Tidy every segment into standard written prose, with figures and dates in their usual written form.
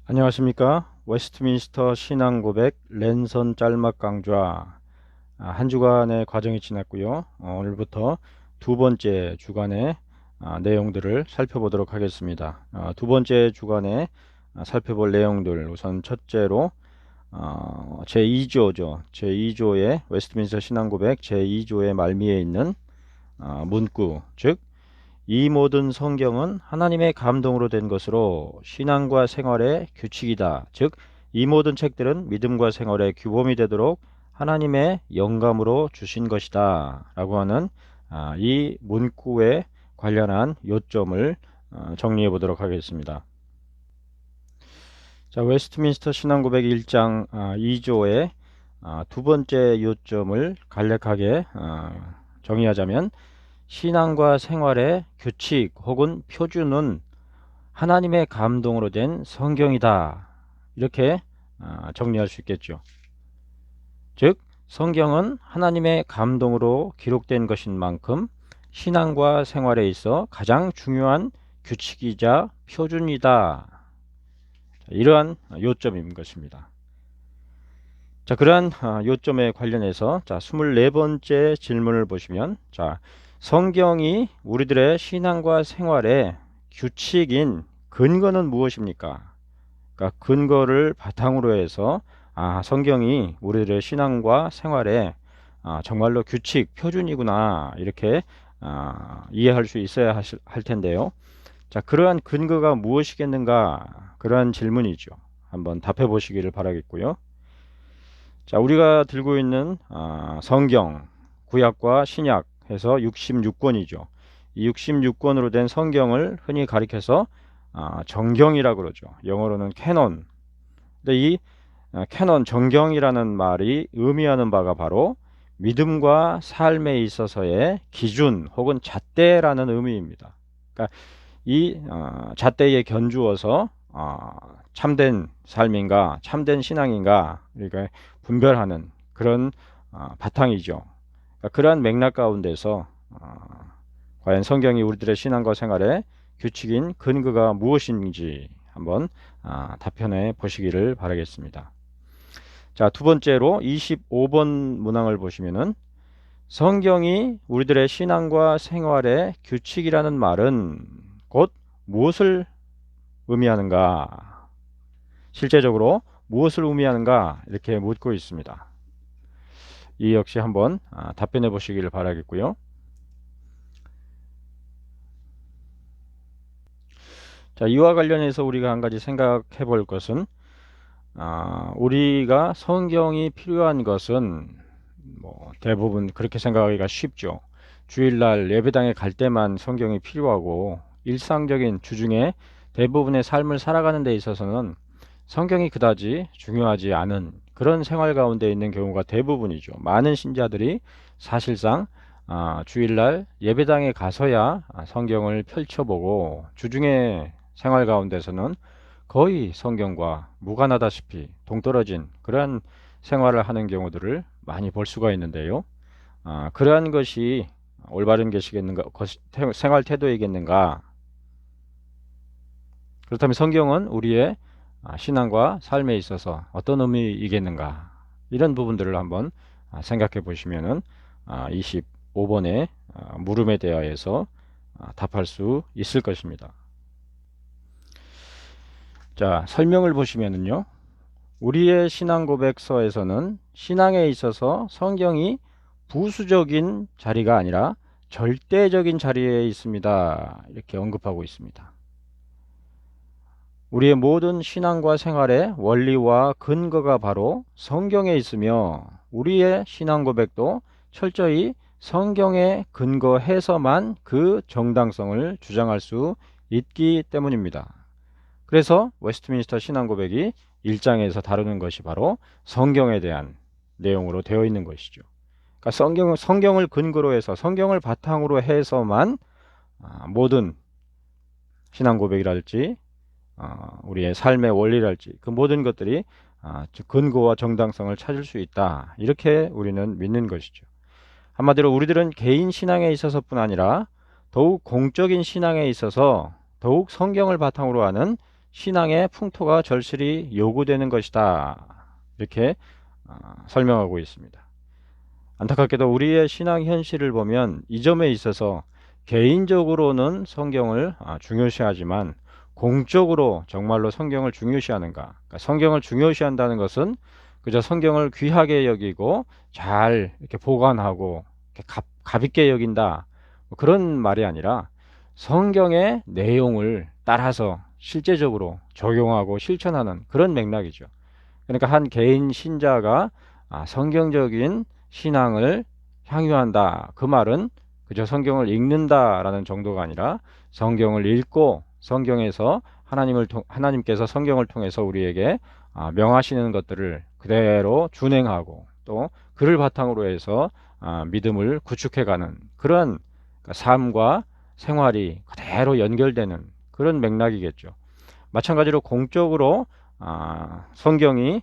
안녕하십니까. 웨스트민스터 신앙고백 랜선 짤막 강좌 한 주간의 과정이 지났고요. 오늘부터 두 번째 주간의 내용들을 살펴보도록 하겠습니다. 두 번째 주간에 살펴볼 내용들, 우선 첫째로 제2조죠. 제2조의 웨스트민스터 신앙고백 제2조의 말미에 있는 문구, 즉 이 모든 성경은 하나님의 감동으로 된 것으로 신앙과 생활의 규칙이다. 즉, 이 모든 책들은 믿음과 생활의 규범이 되도록 하나님의 영감으로 주신 것이다. 라고 하는 이 문구에 관련한 요점을 정리해 보도록 하겠습니다. 자, 웨스트민스터 신앙고백 1장 2조의 두 번째 요점을 간략하게 정의하자면, 신앙과 생활의 규칙 혹은 표준은 하나님의 감동으로 된 성경이다. 이렇게 정리할 수 있겠죠. 즉, 성경은 하나님의 감동으로 기록된 것인 만큼 신앙과 생활에 있어 가장 중요한 규칙이자 표준이다. 이러한 요점인 것입니다. 자, 그러한 요점에 관련해서 24번째 질문을 보시면, 성경이 우리들의 신앙과 생활의 규칙인 근거는 무엇입니까? 그러니까 근거를 바탕으로 해서 성경이 우리들의 신앙과 생활에 정말로 규칙, 표준이구나, 이렇게 이해할 수 있어야 할 텐데요. 자, 그러한 근거가 무엇이겠는가? 그러한 질문이죠. 한번 답해 보시기를 바라겠고요. 자, 우리가 들고 있는 성경, 구약과 신약 해서 66권이죠. 이 66권으로 된 성경을 흔히 가리켜서 정경이라고 그러죠. 영어로는 캐논. 근데 이 캐논, 정경이라는 말이 의미하는 바가 바로 믿음과 삶에 있어서의 기준 혹은 잣대라는 의미입니다. 그러니까 이 잣대에 견주어서 참된 삶인가 참된 신앙인가 그러니까 분별하는 그런 바탕이죠. 그러니까 그러한 맥락 가운데서 과연 성경이 우리들의 신앙과 생활의 규칙인 근거가 무엇인지 한번 답변해 보시기를 바라겠습니다. 자, 두 번째로 25번 문항을 보시면은, 성경이 우리들의 신앙과 생활의 규칙이라는 말은 곧 무엇을 의미하는가? 실제적으로 무엇을 의미하는가? 이렇게 묻고 있습니다. 이 역시 한번 답변해 보시기를 바라겠고요. 자, 이와 관련해서 우리가 한 가지 생각해 볼 것은, 우리가 성경이 필요한 것은 대부분 그렇게 생각하기가 쉽죠. 주일날 예배당에 갈 때만 성경이 필요하고, 일상적인 주중에 대부분의 삶을 살아가는 데 있어서는 성경이 그다지 중요하지 않은 그런 생활 가운데 있는 경우가 대부분이죠. 많은 신자들이 사실상 주일날 예배당에 가서야 성경을 펼쳐보고, 주중에 생활 가운데서는 거의 성경과 무관하다시피 동떨어진 그러한 생활을 하는 경우들을 많이 볼 수가 있는데요. 그러한 것이 올바른 것이겠는가, 생활 태도이겠는가? 그렇다면 성경은 우리의 신앙과 삶에 있어서 어떤 의미이겠는가? 이런 부분들을 한번 생각해 보시면은 25번의 물음에 대하여서 답할 수 있을 것입니다. 자, 설명을 보시면은요. 우리의 신앙 고백서에서는 신앙에 있어서 성경이 부수적인 자리가 아니라 절대적인 자리에 있습니다. 이렇게 언급하고 있습니다. 우리의 모든 신앙과 생활의 원리와 근거가 바로 성경에 있으며, 우리의 신앙 고백도 철저히 성경에 근거해서만 그 정당성을 주장할 수 있기 때문입니다. 그래서 웨스트민스터 신앙 고백이 1장에서 다루는 것이 바로 성경에 대한 내용으로 되어 있는 것이죠. 그러니까 성경을 근거로 해서, 성경을 바탕으로 해서만 모든 신앙 고백이랄지 우리의 삶의 원리랄지 그 모든 것들이 근거와 정당성을 찾을 수 있다, 이렇게 우리는 믿는 것이죠. 한마디로 우리들은 개인 신앙에 있어서뿐 아니라 더욱 공적인 신앙에 있어서 더욱 성경을 바탕으로 하는 신앙의 풍토가 절실히 요구되는 것이다. 이렇게 설명하고 있습니다. 안타깝게도 우리의 신앙 현실을 보면 이 점에 있어서 개인적으로는 성경을 중요시하지만 공적으로 정말로 성경을 중요시하는가? 그러니까 성경을 중요시한다는 것은 그저 성경을 귀하게 여기고 잘 이렇게 보관하고 이렇게 가볍게 여긴다. 뭐 그런 말이 아니라 성경의 내용을 따라서 실제적으로 적용하고 실천하는 그런 맥락이죠. 그러니까 한 개인 신자가 성경적인 신앙을 향유한다. 그 말은 그저 성경을 읽는다라는 정도가 아니라 성경을 읽고 성경에서 하나님께서 성경을 통해서 우리에게 명하시는 것들을 그대로 준행하고 또 그를 바탕으로 해서 믿음을 구축해가는 그런 삶과 생활이 그대로 연결되는 그런 맥락이겠죠. 마찬가지로 공적으로 성경이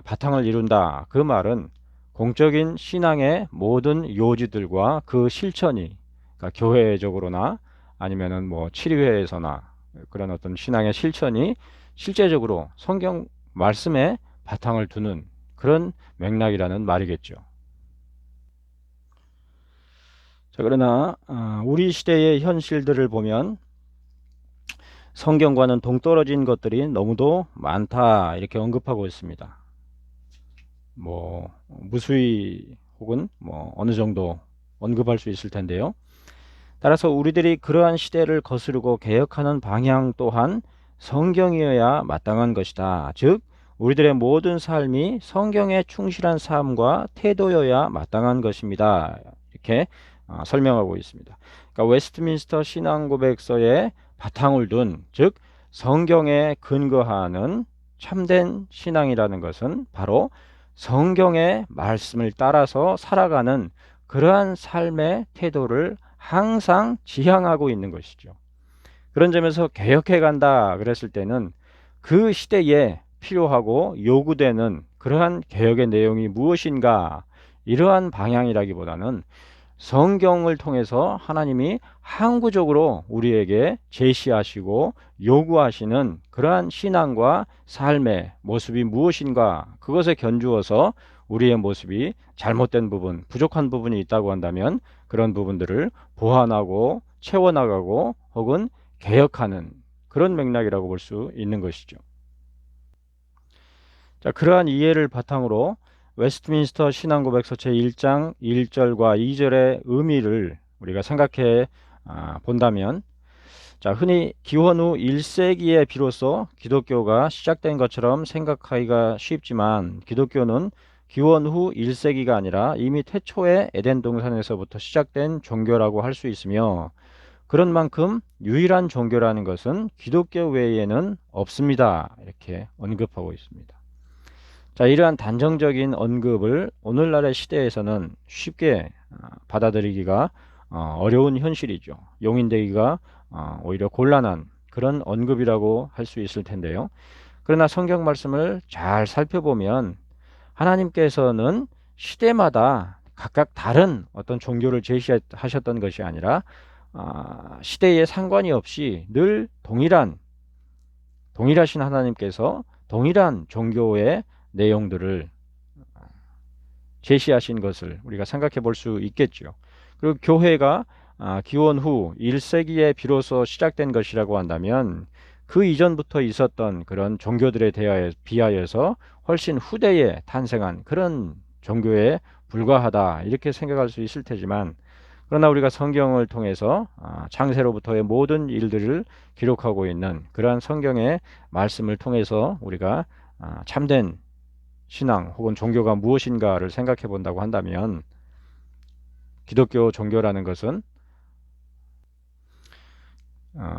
바탕을 이룬다. 그 말은 공적인 신앙의 모든 요지들과 그 실천이 그러니까 교회적으로나 아니면은 뭐 치료회에서나 그런 어떤 신앙의 실천이 실제적으로 성경 말씀에 바탕을 두는 그런 맥락이라는 말이겠죠. 자, 그러나 우리 시대의 현실들을 보면 성경과는 동떨어진 것들이 너무도 많다 이렇게 언급하고 있습니다. 뭐 무수히 혹은 뭐 어느 정도 언급할 수 있을 텐데요. 따라서 우리들이 그러한 시대를 거스르고 개혁하는 방향 또한 성경이어야 마땅한 것이다. 즉 우리들의 모든 삶이 성경에 충실한 삶과 태도여야 마땅한 것입니다. 이렇게 설명하고 있습니다. 그러니까 웨스트민스터 신앙고백서에 바탕을 둔, 즉 성경에 근거하는 참된 신앙이라는 것은 바로 성경의 말씀을 따라서 살아가는 그러한 삶의 태도를 항상 지향하고 있는 것이죠. 그런 점에서 개혁해 간다 그랬을 때는 그 시대에 필요하고 요구되는 그러한 개혁의 내용이 무엇인가, 이러한 방향이라기보다는 성경을 통해서 하나님이 항구적으로 우리에게 제시하시고 요구하시는 그러한 신앙과 삶의 모습이 무엇인가, 그것에 견주어서 우리의 모습이 잘못된 부분, 부족한 부분이 있다고 한다면 그런 부분들을 보완하고 채워나가고 혹은 개혁하는 그런 맥락이라고 볼 수 있는 것이죠. 자, 그러한 이해를 바탕으로 웨스트민스터 신앙고백서 제1장 1절과 2절의 의미를 우리가 생각해 본다면, 자, 흔히 기원 후 1세기에 비로소 기독교가 시작된 것처럼 생각하기가 쉽지만 기독교는 기원 후 1세기가 아니라 이미 태초의 에덴 동산에서부터 시작된 종교라고 할 수 있으며, 그런 만큼 유일한 종교라는 것은 기독교 외에는 없습니다. 이렇게 언급하고 있습니다. 자, 이러한 단정적인 언급을 오늘날의 시대에서는 쉽게 받아들이기가 어려운 현실이죠. 용인되기가 오히려 곤란한 그런 언급이라고 할 수 있을 텐데요. 그러나 성경 말씀을 잘 살펴보면 하나님께서는 시대마다 각각 다른 어떤 종교를 제시하셨던 것이 아니라 시대에 상관이 없이 늘 동일하신 하나님께서 동일한 종교의 내용들을 제시하신 것을 우리가 생각해 볼 수 있겠죠. 그리고 교회가 기원 후 1세기에 비로소 시작된 것이라고 한다면 그 이전부터 있었던 그런 종교들에 비하여서 훨씬 후대에 탄생한 그런 종교에 불과하다 이렇게 생각할 수 있을 테지만, 그러나 우리가 성경을 통해서 창세로부터의 모든 일들을 기록하고 있는 그러한 성경의 말씀을 통해서 우리가 참된 신앙 혹은 종교가 무엇인가를 생각해 본다고 한다면 기독교 종교라는 것은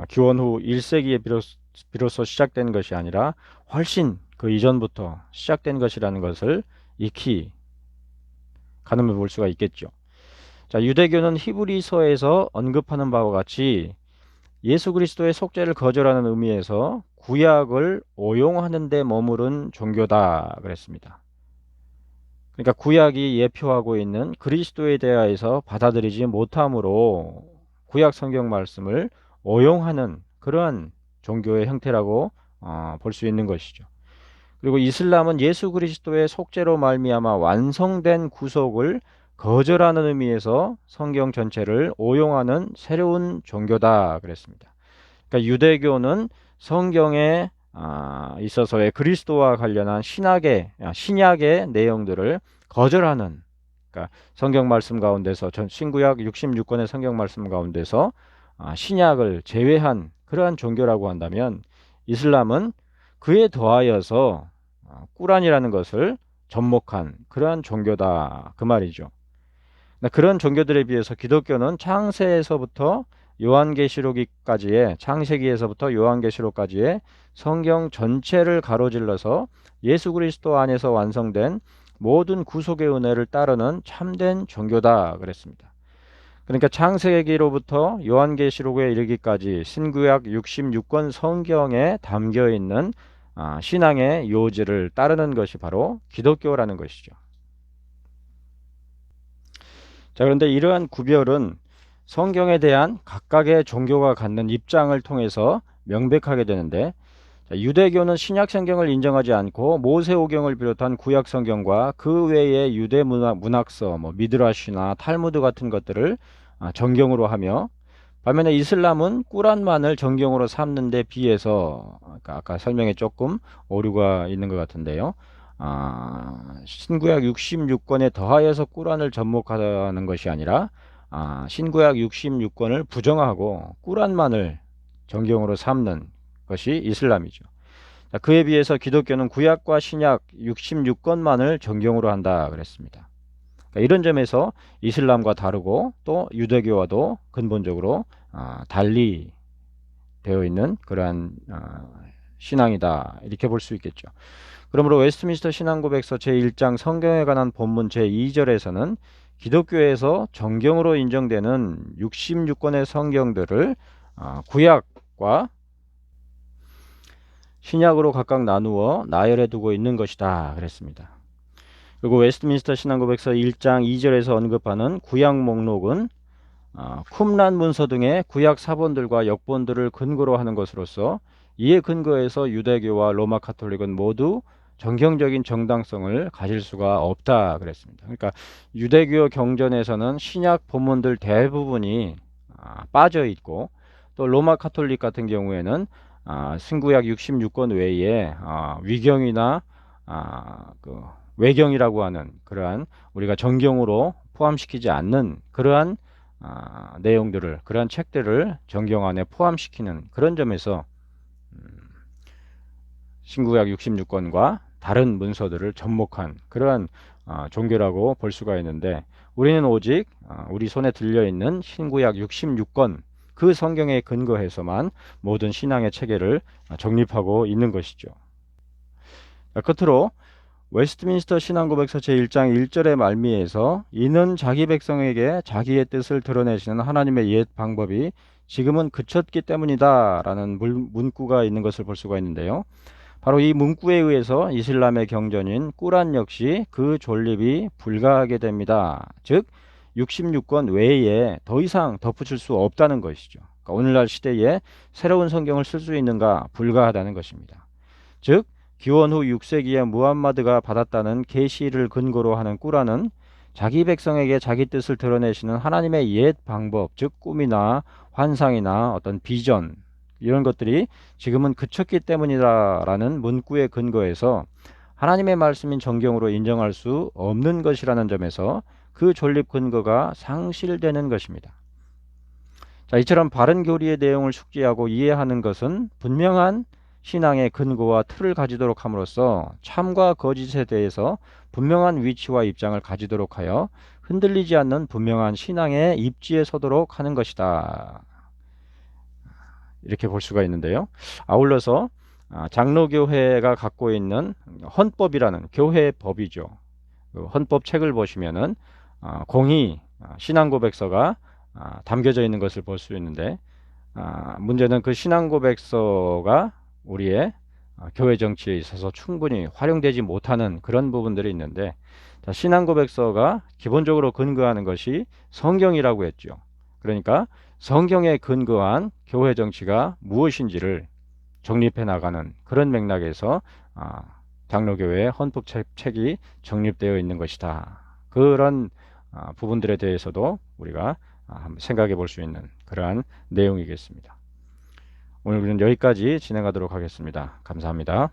기원 후 1세기에 비로소 시작된 것이 아니라 훨씬 그 이전부터 시작된 것이라는 것을 익히 가늠해 볼 수가 있겠죠. 자, 유대교는 히브리서에서 언급하는 바와 같이 예수 그리스도의 속죄를 거절하는 의미에서 구약을 오용하는 데 머무른 종교다 그랬습니다. 그러니까 구약이 예표하고 있는 그리스도에 대하여서 받아들이지 못함으로 구약 성경 말씀을 오용하는 그러한 종교의 형태라고 볼 수 있는 것이죠. 그리고 이슬람은 예수 그리스도의 속죄로 말미암아 완성된 구속을 거절하는 의미에서 성경 전체를 오용하는 새로운 종교다 그랬습니다. 그러니까 유대교는 성경에 있어서의 그리스도와 관련한 신약의 내용들을 거절하는, 그러니까 성경 말씀 가운데서 신구약 66권의 성경 말씀 가운데서 신약을 제외한 그러한 종교라고 한다면, 이슬람은 그에 더하여서 꾸란이라는 것을 접목한 그러한 종교다 그 말이죠. 그런 종교들에 비해서 기독교는 창세에서부터 요한계시록까지의, 창세기에서부터 요한계시록까지의 성경 전체를 가로질러서 예수 그리스도 안에서 완성된 모든 구속의 은혜를 따르는 참된 종교다 그랬습니다. 그러니까 창세기로부터 요한계시록에 이르기까지 신구약 66권 성경에 담겨 있는 신앙의 요지를 따르는 것이 바로 기독교라는 것이죠. 자, 그런데 이러한 구별은 성경에 대한 각각의 종교가 갖는 입장을 통해서 명백하게 되는데, 유대교는 신약 성경을 인정하지 않고 모세오경을 비롯한 구약 성경과 그 외의 유대 문학서, 미드라시나 탈무드 같은 것들을 정경으로 하며, 반면에 이슬람은 꾸란만을 정경으로 삼는 데 비해서, 아까 설명에 조금 오류가 있는 것 같은데요. 신구약 66권에 더하여서 꾸란을 접목하는 것이 아니라 신구약 66권을 부정하고 꾸란만을 정경으로 삼는 것이 이슬람이죠. 자, 그에 비해서 기독교는 구약과 신약 66권만을 정경으로 한다 그랬습니다. 그러니까 이런 점에서 이슬람과 다르고 또 유대교와도 근본적으로 달리 되어 있는 그러한 신앙이다 이렇게 볼 수 있겠죠. 그러므로 웨스트민스터 신앙고백서 제1장 성경에 관한 본문 제2절에서는 기독교에서 정경으로 인정되는 66권의 성경들을 구약과 신약으로 각각 나누어 나열해 두고 있는 것이다 그랬습니다. 그리고 웨스트민스터 신앙고백서 1장 2절에서 언급하는 구약 목록은 쿰란 문서 등의 구약 사본들과 역본들을 근거로 하는 것으로서 이에 근거해서 유대교와 로마 카톨릭은 모두 정경적인 정당성을 가질 수가 없다 그랬습니다. 그러니까 유대교 경전에서는 신약 본문들 대부분이 빠져 있고, 또 로마 카톨릭 같은 경우에는 신구약 66권 외에 위경이나 그 외경이라고 하는 그러한 우리가 정경으로 포함시키지 않는 그러한 내용들을, 그러한 책들을 정경 안에 포함시키는 그런 점에서 신구약 66권과 다른 문서들을 접목한 그러한 종교라고 볼 수가 있는데, 우리는 오직 우리 손에 들려있는 신구약 66권 그 성경에 근거해서만 모든 신앙의 체계를 정립하고 있는 것이죠. 끝으로 웨스트민스터 신앙고백서 제1장 1절의 말미에서 이는 자기 백성에게 자기의 뜻을 드러내시는 하나님의 옛 방법이 지금은 그쳤기 때문이다 라는 문구가 있는 것을 볼 수가 있는데요. 바로 이 문구에 의해서 이슬람의 경전인 꾸란 역시 그 존립이 불가하게 됩니다. 즉 66권 외에 더 이상 덧붙일 수 없다는 것이죠. 그러니까 오늘날 시대에 새로운 성경을 쓸 수 있는가, 불가하다는 것입니다. 즉 기원 후 6세기에 무함마드가 받았다는 계시를 근거로 하는 꾸란은 자기 백성에게 자기 뜻을 드러내시는 하나님의 옛 방법, 즉 꿈이나 환상이나 어떤 비전, 이런 것들이 지금은 그쳤기 때문이다라는 문구에 근거해서 하나님의 말씀인 정경으로 인정할 수 없는 것이라는 점에서 그 존립 근거가 상실되는 것입니다. 자, 이처럼 바른 교리의 내용을 숙지하고 이해하는 것은 분명한 신앙의 근거와 틀을 가지도록 함으로써 참과 거짓에 대해서 분명한 위치와 입장을 가지도록 하여 흔들리지 않는 분명한 신앙의 입지에 서도록 하는 것이다. 이렇게 볼 수가 있는데요. 아울러서 장로교회가 갖고 있는 헌법이라는 교회의 법이죠. 그 헌법 책을 보시면은 공의 신앙고백서가 담겨져 있는 것을 볼 수 있는데, 문제는 그 신앙고백서가 우리의 교회 정치에 있어서 충분히 활용되지 못하는 그런 부분들이 있는데, 신앙고백서가 기본적으로 근거하는 것이 성경이라고 했죠. 그러니까 성경에 근거한 교회 정치가 무엇인지를 정립해 나가는 그런 맥락에서 장로교회의 헌법책이 정립되어 있는 것이다. 그런 부분들에 대해서도 우리가 한번 생각해 볼 수 있는 그러한 내용이겠습니다. 오늘 우리는 여기까지 진행하도록 하겠습니다. 감사합니다.